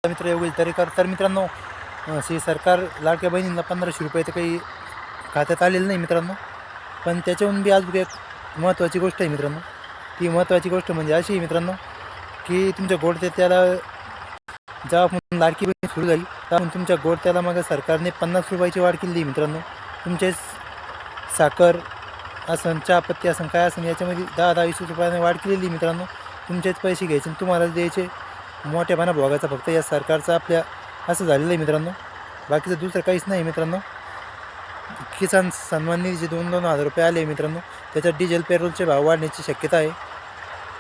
मित्र योगेश दरेकर. तर मित्रांनो, श्री सरकार लाडक्या बहिणींना 1500 रुपये तर काही खात्यात आलेलं नाही मित्रांनो. पण त्याच्याहून बी अजून एक महत्त्वाची गोष्ट आहे मित्रांनो. ती महत्त्वाची गोष्ट म्हणजे अशी आहे मित्रांनो, की तुमच्या गोडत्याला जेव्हा लाडकी बहीण सुरू झाली तेव्हा तुमच्या गोडत्याला मग सरकारने 50 रुपयाची वाढ केली मित्रांनो. तुमचे साखर असं, चहापत्ती असं, काय असं, याच्यामध्ये 10-20 रुपयाने वाढ केलेली मित्रांनो. तुमचेच पैसे घ्यायचे आणि तुम्हाला द्यायचे. मोठेपणा भोगायचा फक्त या सरकारचा आपल्या असं झालेलं आहे मित्रांनो. बाकीचं दुसरं काहीच नाही मित्रांनो. किसान सन्मान निधीचे 2-2 हजार रुपये आले मित्रांनो. त्याच्यात डिझेल पेट्रोलचे भाव वाढण्याची शक्यता आहे.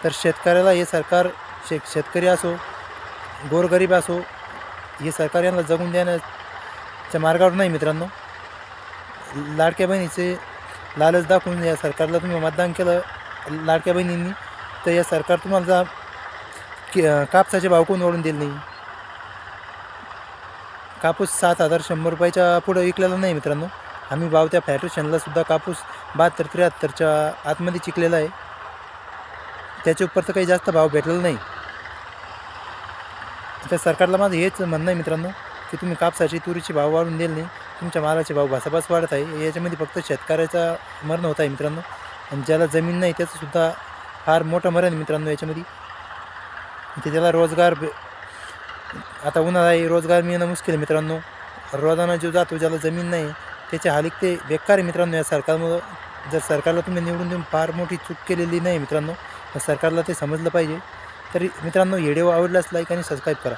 तर शेतकऱ्याला हे सरकार, शेतकरी असो गोरगरीब असो, हे सरकार यांना जगून देण्याच्या मार्गावर नाही मित्रांनो. लाडक्या बहिणीचे लालच दाखवून या सरकारला तुम्ही मतदान केलं लाडक्या बहिणींनी, तर या सरकार तुम्हाला कापसाचे भाव कोण ओढून दिले नाही. कापूस 7,100 रुपयाच्या पुढं विकलेला नाही मित्रांनो. आम्ही भाव त्या फॅक्टरीशनलासुद्धा कापूस 72-73च्या आतमध्ये चिकलेला आहे. त्याच्या उपर तर काही जास्त भाव भेटलेला नाही. त्या सरकारला माझं हेच म्हणणं आहे मित्रांनो, की तुम्ही कापसाची, तुरीचे भाव वाढून दिले नाही. तुमच्या मालाचे भाव भासाभास वाढत आहे. याच्यामध्ये फक्त शेतकऱ्याचा मरण होत आहे मित्रांनो. आणि ज्याला जमीन नाही त्याचंसुद्धा फार मोठं मरण आहे मित्रांनो याच्यामध्ये. ते त्याला रोजगार आता उन्हाळा आहे, रोजगार मिळणं मुश्किल आहे मित्रांनो. रोजाना जो जातो, ज्याला जमीन नाही त्याचे हालिक ते बेकार आहे मित्रांनो या सरकारमुळं. जर सरकारला तुम्ही निवडून देऊन फार मोठी चूक केलेली नाही मित्रांनो, तर सरकारला ते समजलं पाहिजे. तरी मित्रांनो, व्हिडिओ आवडल्यास लाईक आणि सबस्क्राईब करा.